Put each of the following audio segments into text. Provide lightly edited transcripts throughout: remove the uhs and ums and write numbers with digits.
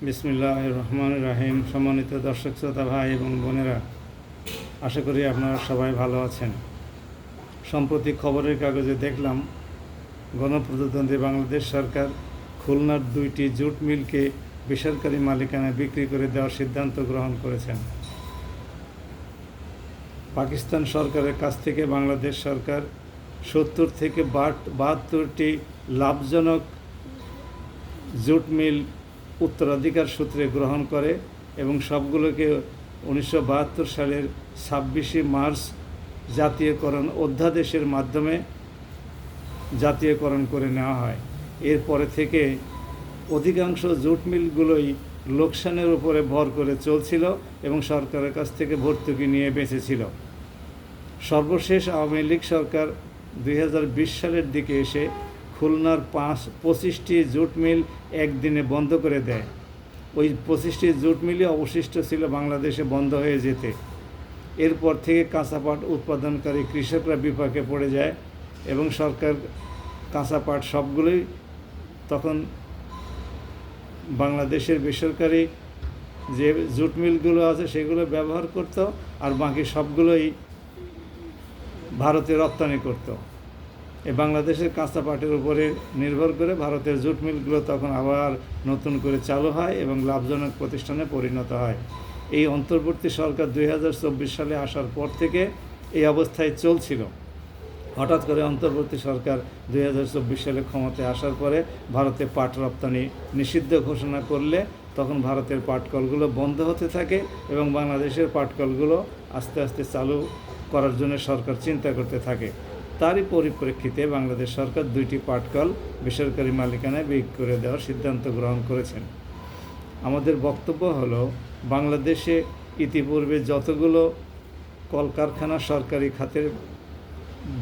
বিসমিল্লাহির রহমানির রহিম। সম্মানিত দর্শক শ্রোতা ভাই এবং বোনেরা, আশা করি আপনারা সবাই ভালো আছেন। সম্প্রতি খবরের কাগজে দেখলাম গণপ্রজাতন্ত্রী বাংলাদেশ সরকার খুলনার 2টি জুট মিলকে বেসরকারি মালিকানায় বিক্রি করে দেওয়ার সিদ্ধান্ত গ্রহণ করেছেন। পাকিস্তান সরকারের কাছ থেকে বাংলাদেশ সরকার 70 থেকে 72টি লাভজনক জুট মিল উত্তরাধিকার সূত্রে গ্রহণ করে এবং সবগুলোকে 1972 সালের 26শে মার্চ জাতীয়করণ অধ্যাদেশের মাধ্যমে জাতীয়করণ করে নেওয়া হয়। এরপরে থেকে অধিকাংশ জুট মিলগুলোই লোকসানের উপরে ভর করে চলছিল এবং সরকারের কাছ থেকে ভর্তুকি নিয়ে বেঁচেছিল। সর্বশেষ আওয়ামী লীগ সরকার 2020 সালের দিকে এসে খুলনার 25টি জুট মিল একদিনে বন্ধ করে দেয়। ওই 25টি জুট মিলই অবশিষ্ট ছিল বাংলাদেশে বন্ধ হয়ে যেতে। এরপর থেকে কাঁচা পাট উৎপাদনকারী কৃষকরা বিপাকে পড়ে যায় এবং সরকার কাঁচা পাট সবগুলোই তখন বাংলাদেশের বেসরকারি যে জুট মিলগুলো আছে সেগুলো ব্যবহার করত, আর বাকি সবগুলোই ভারতে রপ্তানি করত। এই বাংলাদেশের কাঁচা পাটের উপরে নির্ভর করে ভারতের জুট মিলগুলো তখন আবার নতুন করে চালু হয় এবং লাভজনক প্রতিষ্ঠানে পরিণত হয়। এই অন্তর্বর্তী সরকার 2024 সালে আসার পর থেকে এই অবস্থায় চলছিল। হঠাৎ করে অন্তর্বর্তী সরকার 2024 সালে ক্ষমতায় আসার পরে ভারতে পাট রপ্তানি নিষিদ্ধ ঘোষণা করলে তখন ভারতের পাটকলগুলো বন্ধ হতে থাকে এবং বাংলাদেশের পাটকলগুলো আস্তে আস্তে চালু করার জন্য সরকার চিন্তা করতে থাকে। তারই পরিপ্রেক্ষিতে বাংলাদেশ সরকার 2টি পাটকল বেসরকারি মালিকানায় বিক্রি করে দেওয়ার সিদ্ধান্ত গ্রহণ করেছেন। আমাদের বক্তব্য হলো, বাংলাদেশে ইতিপূর্বে যতগুলো কলকারখানা সরকারি খাতের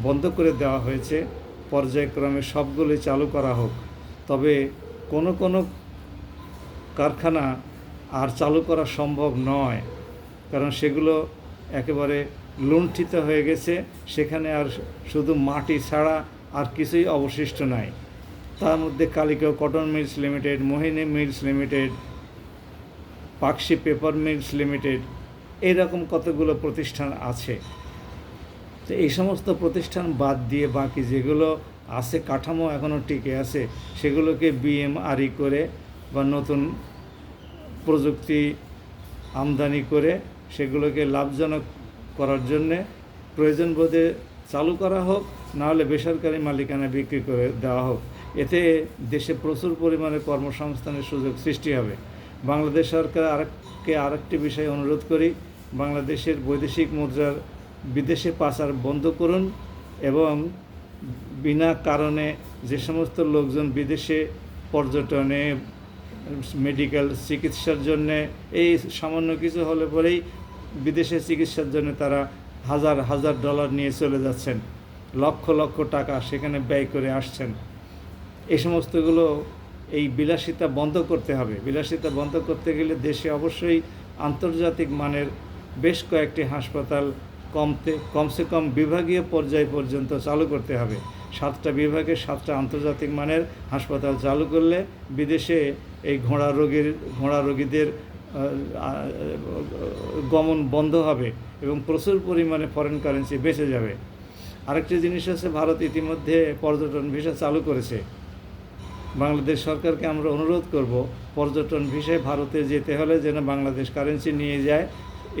বন্ধ করে দেওয়া হয়েছে পর্যায়ক্রমে সবগুলোই চালু করা হোক। তবে কোনো কোনো কারখানা আর চালু করা সম্ভব নয়, কারণ সেগুলো একেবারে লুণ্ঠিত হয়ে গেছে। সেখানে আর শুধু মাটি ছাড়া আর কিছুই অবশিষ্ট নাই। তার মধ্যে কালিকাও Cotton Mills Limited, Mohini Mills Limited, Pakshi Paper Mills Limited, এইরকম কতগুলো প্রতিষ্ঠান আছে। তো এই সমস্ত প্রতিষ্ঠান বাদ দিয়ে বাকি যেগুলো আছে, কাঠামো এখনও টিকে আছে, সেগুলোকে বিএমআরই করে বা নতুন প্রযুক্তি আমদানি করে সেগুলোকে লাভজনক করার জন্যে প্রয়োজন বোধে চালু করা হোক, নাহলে বেসরকারি মালিকানায় বিক্রি করে দেওয়া হোক। এতে দেশে প্রচুর পরিমাণে কর্মসংস্থানের সুযোগ সৃষ্টি হবে। বাংলাদেশ সরকার আরেকটি বিষয়ে অনুরোধ করি, বাংলাদেশের বৈদেশিক মুদ্রার বিদেশে পাচার বন্ধ করুন এবং বিনা কারণে যে সমস্ত লোকজন বিদেশে পর্যটনে, মেডিকেল চিকিৎসার জন্যে, এই সামান্য কিছু হলে পরেই বিদেশে চিকিৎসার জন্য তারা হাজার হাজার ডলার নিয়ে চলে যাচ্ছেন, লক্ষ লক্ষ টাকা সেখানে ব্যয় করে আসছেন। এই সমস্তগুলো, এই বিলাসিতা বন্ধ করতে হবে। বিলাসিতা বন্ধ করতে গেলে দেশে অবশ্যই আন্তর্জাতিক মানের বেশ কয়েকটি হাসপাতাল কমসে কম বিভাগীয় পর্যায় পর্যন্ত চালু করতে হবে। 7টা বিভাগে 7টা আন্তর্জাতিক মানের হাসপাতাল চালু করলে বিদেশে এই ঘোড়া রোগীদের গমন বন্ধ হবে এবং প্রচুর পরিমাণে ফরেন কারেন্সি বেঁচে যাবে। আরেকটি জিনিস আছে, ভারত ইতিমধ্যে পর্যটন ভিসা চালু করেছে। বাংলাদেশ সরকারকে আমরা অনুরোধ করব, পর্যটন ভিসায় ভারতে যেতে হলে যেন বাংলাদেশ কারেন্সি নিয়ে যায়,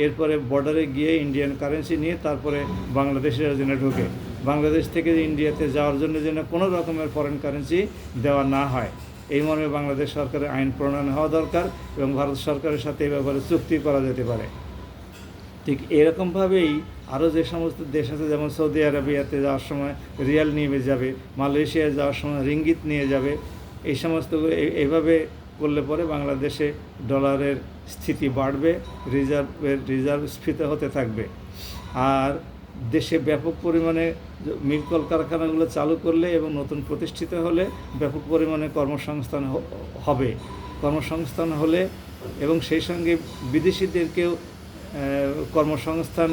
এরপরে বর্ডারে গিয়ে ইন্ডিয়ান কারেন্সি নিয়ে তারপরে বাংলাদেশের যেন ঢোকে। বাংলাদেশ থেকে ইন্ডিয়াতে যাওয়ার জন্য যেন কোনো রকমের ফরেন কারেন্সি দেওয়া না হয়, এই মর্মে বাংলাদেশ সরকারের আইন প্রণয়ন হওয়া দরকার এবং ভারত সরকারের সাথে এই ব্যাপারে চুক্তি করা যেতে পারে। ঠিক এরকমভাবেই আরও যে সমস্ত দেশ আছে, যেমন সৌদি আরবিয়াতে যাওয়ার সময় রিয়াল নিয়ে যাবে, মালয়েশিয়ায় যাওয়ার সময় রিঙ্গিত নিয়ে যাবে, এই সমস্তগুলো এইভাবে করলে পরে বাংলাদেশে ডলারের স্থিতি বাড়বে, রিজার্ভ স্ফীত হতে থাকবে। আর দেশে ব্যাপক পরিমাণে মিল কলকারখানাগুলো চালু করলে এবং নতুন প্রতিষ্ঠিত হলে ব্যাপক পরিমাণে কর্মসংস্থান হলে এবং সেই সঙ্গে বিদেশিদেরকেও কর্মসংস্থান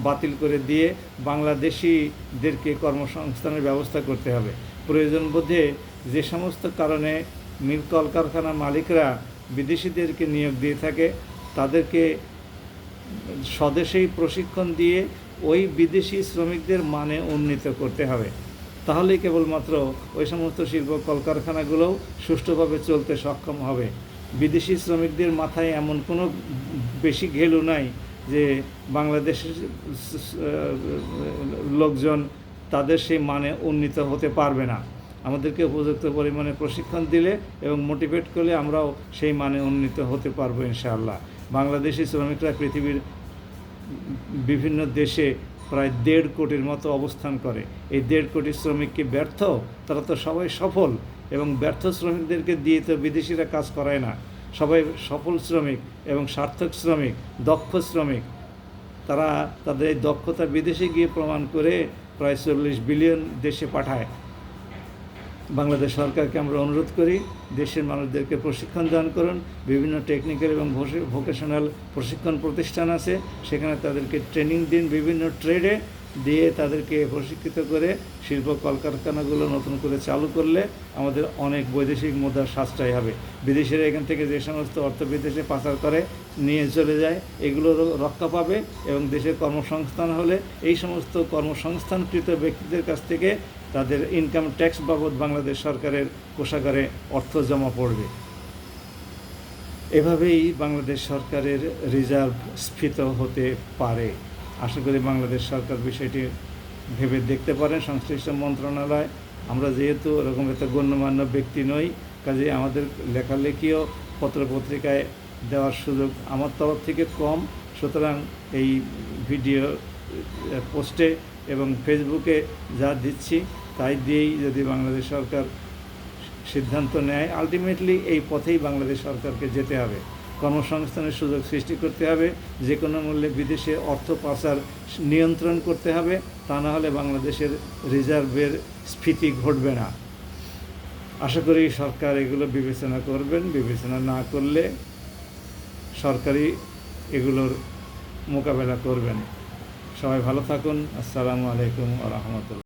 বাতিল করে দিয়ে বাংলাদেশিদেরকে কর্মসংস্থানের ব্যবস্থা করতে হবে। প্রয়োজন বোধে যে সমস্ত কারণে মিল কলকারখানার মালিকরা বিদেশিদেরকে নিয়োগ দিয়ে থাকে, তাদেরকে স্বদেশেই প্রশিক্ষণ দিয়ে ওই বিদেশি শ্রমিকদের মানে উন্নীত করতে হবে। তাহলেই কেবলমাত্র ওই সমস্ত শিল্প কলকারখানাগুলোও সুষ্ঠুভাবে চলতে সক্ষম হবে। বিদেশি শ্রমিকদের মাথায় এমন কোনো বেশি ঘেলু নাই যে বাংলাদেশের লোকজন তাদের সেই মানে উন্নীত হতে পারবে না। আমাদেরকে উপযুক্ত পরিমাণে প্রশিক্ষণ দিলে এবং মোটিভেট করলে আমরাও সেই মানে উন্নীত হতে পারবো ইনশাআল্লাহ। বাংলাদেশি শ্রমিকরা পৃথিবীর বিভিন্ন দেশে প্রায় 1.5 কোটির মতো অবস্থান করে। এই 1.5 কোটি শ্রমিক কি ব্যর্থ? তারা তো সবাই সফল, এবং ব্যর্থ শ্রমিকদেরকে দিয়ে তো বিদেশিরা কাজ করায় না। সবাই সফল শ্রমিক এবং সার্থক শ্রমিক, দক্ষ শ্রমিক। তারা তাদের এই দক্ষতা বিদেশে গিয়ে প্রমাণ করে প্রায় 40 বিলিয়ন দেশে পাঠায়। বাংলাদেশ সরকারকে আমরা অনুরোধ করি, দেশের মানুষদেরকে প্রশিক্ষণ দান করুন। বিভিন্ন টেকনিক্যাল এবং ভোকেশনাল প্রশিক্ষণ প্রতিষ্ঠান আছে, সেখানে তাদেরকে ট্রেনিং দিন, বিভিন্ন ট্রেডে দিয়ে তাদেরকে প্রশিক্ষিত করে শিল্প কলকারখানাগুলো নতুন করে চালু করলে আমাদের অনেক বৈদেশিক মুদ্রার সাশ্রয় হবে। বিদেশিরা এখান থেকে যে সমস্ত অর্থ বিদেশে পাচার করে নিয়ে চলে যায়, এগুলোরও রক্ষা পাবে, এবং দেশের কর্মসংস্থান হলে এই সমস্ত কর্মসংস্থানকৃত ব্যক্তিদের কাছ থেকে তাদের ইনকাম ট্যাক্স বাবদ বাংলাদেশ সরকারের কোষাগারে অর্থ জমা পড়বে। এভাবেই বাংলাদেশ সরকারের রিজার্ভ স্ফীত হতে পারে। আশা করি বাংলাদেশ সরকার বিষয়টি ভেবে দেখতে পারেন, সংশ্লিষ্ট মন্ত্রণালয়। আমরা যেহেতু এরকম একটা গণ্যমান্য ব্যক্তি নই, কাজে আমাদের লেখালেখিও পত্রপত্রিকায় দেওয়ার সুযোগ আমার তরফ থেকে কম। সুতরাং এই ভিডিও পোস্টে এবং ফেসবুকে যা দিচ্ছি তাই দিয়েই যদি বাংলাদেশ সরকার সিদ্ধান্ত নেয়, আলটিমেটলি এই পথেই বাংলাদেশ সরকারকে যেতে হবে। কর্মসংস্থানের সুযোগ সৃষ্টি করতে হবে, যে কোনো মূল্যে বিদেশে অর্থ পাচার নিয়ন্ত্রণ করতে হবে, তা না হলে বাংলাদেশের রিজার্ভের স্ফীতি ঘটবে না। আশা করি সরকার এগুলো বিবেচনা করবেন। বিবেচনা না করলে সরকারই এগুলোর মোকাবেলা করবেন। সবাই ভালো থাকুন। আসসালামু আলাইকুম ওয়া রাহমাতুল্লাহ।